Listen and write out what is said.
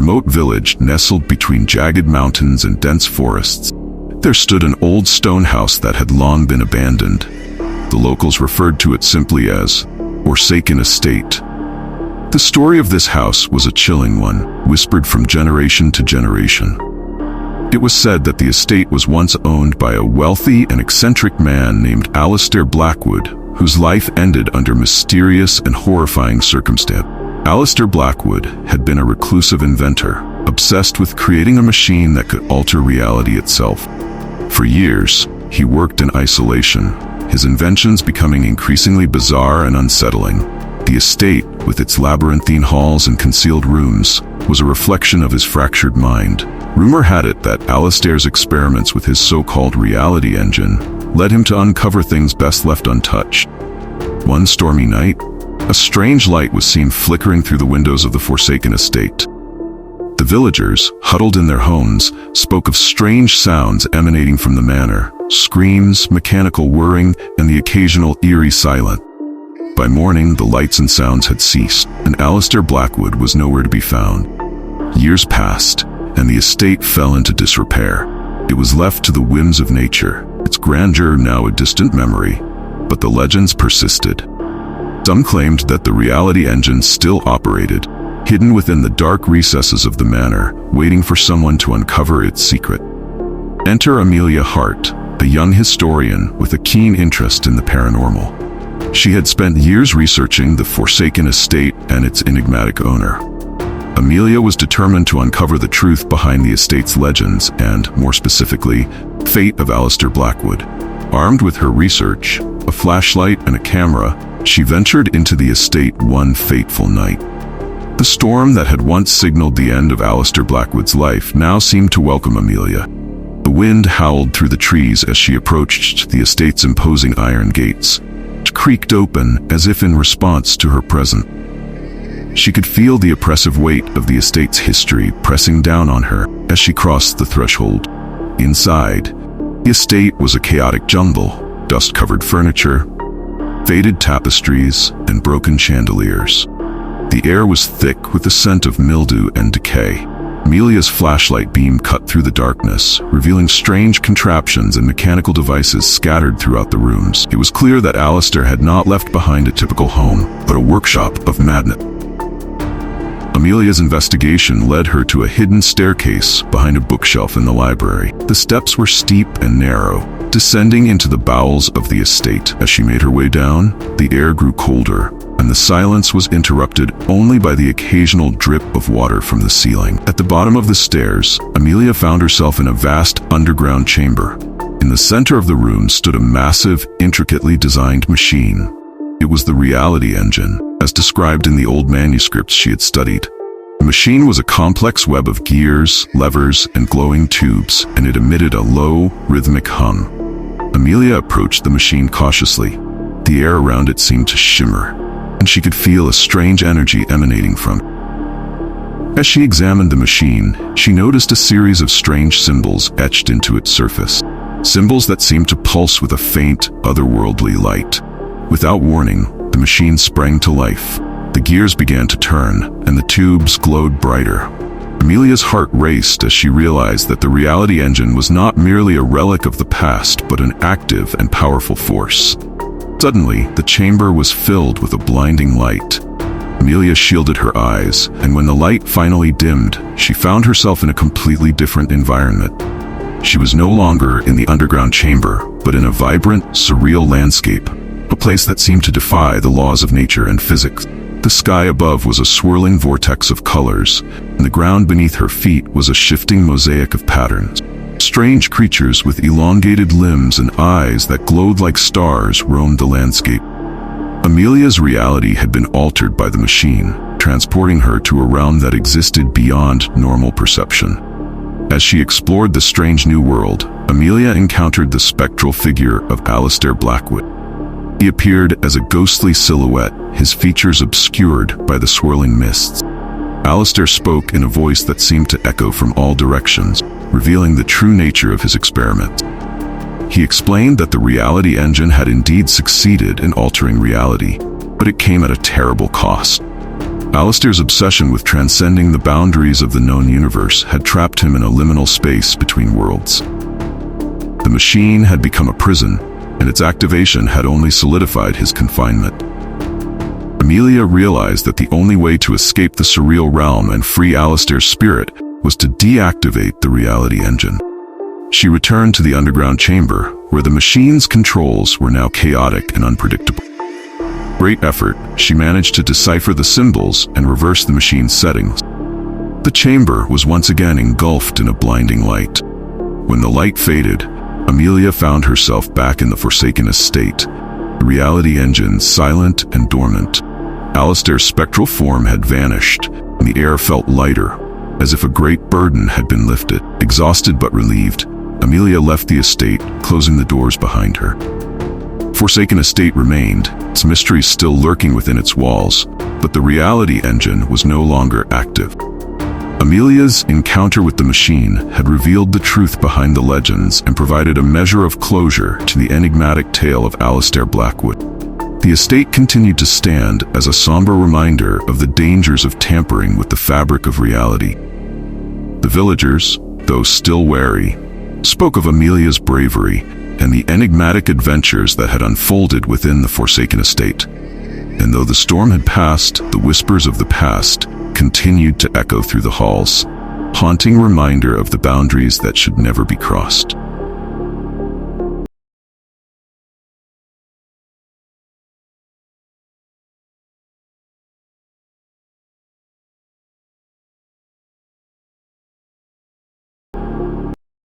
remote village nestled between jagged mountains and dense forests, there stood an old stone house that had long been abandoned. The locals referred to it simply as Foraken Estate. The story of this house was a chilling one, whispered from generation to generation. It was said that the estate was once owned by a wealthy and eccentric man named Alistair Blackwood, whose life ended under mysterious and horrifying circumstance. Alistair Blackwood had been a reclusive inventor, obsessed with creating a machine that could alter reality itself. For years, he worked in isolation, his inventions becoming increasingly bizarre and unsettling. The estate, with its labyrinthine halls and concealed rooms, was a reflection of his fractured mind. Rumor had it that Alistair's experiments with his so-called reality engine led him to uncover things best left untouched. One stormy night, a strange light was seen flickering through the windows of the Foraken Estate. The villagers, huddled in their homes, spoke of strange sounds emanating from the manor, screams, mechanical whirring, and the occasional eerie silence. By morning, the lights and sounds had ceased, and Alistair Blackwood was nowhere to be found. Years passed, and the estate fell into disrepair. It was left to the whims of nature, its grandeur now a distant memory, but the legends persisted. Some claimed that the reality engine still operated, hidden within the dark recesses of the manor, waiting for someone to uncover its secret. Enter Amelia Hart, a young historian with a keen interest in the paranormal. She had spent years researching the Foraken Estate and its enigmatic owner. Amelia was determined to uncover the truth behind the estate's legends and, more specifically, fate of Alistair Blackwood. Armed with her research, a flashlight and a camera, she ventured into the estate one fateful night. The storm that had once signaled the end of Alistair Blackwood's life now seemed to welcome Amelia. The wind howled through the trees as she approached the estate's imposing iron gates, which creaked open as if in response to her presence. She could feel the oppressive weight of the estate's history pressing down on her as she crossed the threshold. Inside, the estate was a chaotic jumble: dust-covered furniture, faded tapestries, and broken chandeliers. The air was thick with the scent of mildew and decay. Amelia's flashlight beam cut through the darkness, revealing strange contraptions and mechanical devices scattered throughout the rooms. It was clear that Alistair had not left behind a typical home, but a workshop of madness. Amelia's investigation led her to a hidden staircase behind a bookshelf in the library. The steps were steep and narrow, descending into the bowels of the estate. As she made her way down, the air grew colder, and the silence was interrupted only by the occasional drip of water from the ceiling. At the bottom of the stairs, Amelia found herself in a vast underground chamber. In the center of the room stood a massive, intricately designed machine. It was the reality engine, as described in the old manuscripts she had studied. The machine was a complex web of gears, levers, and glowing tubes, and it emitted a low, rhythmic hum. Amelia approached the machine cautiously. The air around it seemed to shimmer, and she could feel a strange energy emanating from it. As she examined the machine, she noticed a series of strange symbols etched into its surface. Symbols that seemed to pulse with a faint, otherworldly light. Without warning, the machine sprang to life. The gears began to turn, and the tubes glowed brighter. Amelia's heart raced as she realized that the reality engine was not merely a relic of the past, but an active and powerful force. Suddenly, the chamber was filled with a blinding light. Amelia shielded her eyes, and when the light finally dimmed, she found herself in a completely different environment. She was no longer in the underground chamber, but in a vibrant, surreal landscape, a place that seemed to defy the laws of nature and physics. The sky above was a swirling vortex of colors, and the ground beneath her feet was a shifting mosaic of patterns. Strange creatures with elongated limbs and eyes that glowed like stars roamed the landscape. Amelia's reality had been altered by the machine, transporting her to a realm that existed beyond normal perception. As she explored the strange new world, Amelia encountered the spectral figure of Alistair Blackwood. He appeared as a ghostly silhouette, his features obscured by the swirling mists. Alistair spoke in a voice that seemed to echo from all directions, revealing the true nature of his experiment. He explained that the reality engine had indeed succeeded in altering reality, but it came at a terrible cost. Alistair's obsession with transcending the boundaries of the known universe had trapped him in a liminal space between worlds. The machine had become a prison, and its activation had only solidified his confinement. Amelia realized that the only way to escape the surreal realm and free Alistair's spirit was to deactivate the reality engine. She returned to the underground chamber, where the machine's controls were now chaotic and unpredictable. Great effort, she managed to decipher the symbols and reverse the machine's settings. The chamber was once again engulfed in a blinding light. When the light faded, Amelia found herself back in the Foraken estate, the reality engine silent and dormant. Alistair's spectral form had vanished, and the air felt lighter, as if a great burden had been lifted. Exhausted but relieved, Amelia left the estate, closing the doors behind her. Foraken estate remained, its mysteries still lurking within its walls, but the reality engine was no longer active. Amelia's encounter with the machine had revealed the truth behind the legends and provided a measure of closure to the enigmatic tale of Alistair Blackwood. The estate continued to stand as a somber reminder of the dangers of tampering with the fabric of reality. The villagers, though still wary, spoke of Amelia's bravery and the enigmatic adventures that had unfolded within the Foraken estate. And though the storm had passed, the whispers of the past continued to echo through the halls, haunting reminder of the boundaries that should never be crossed.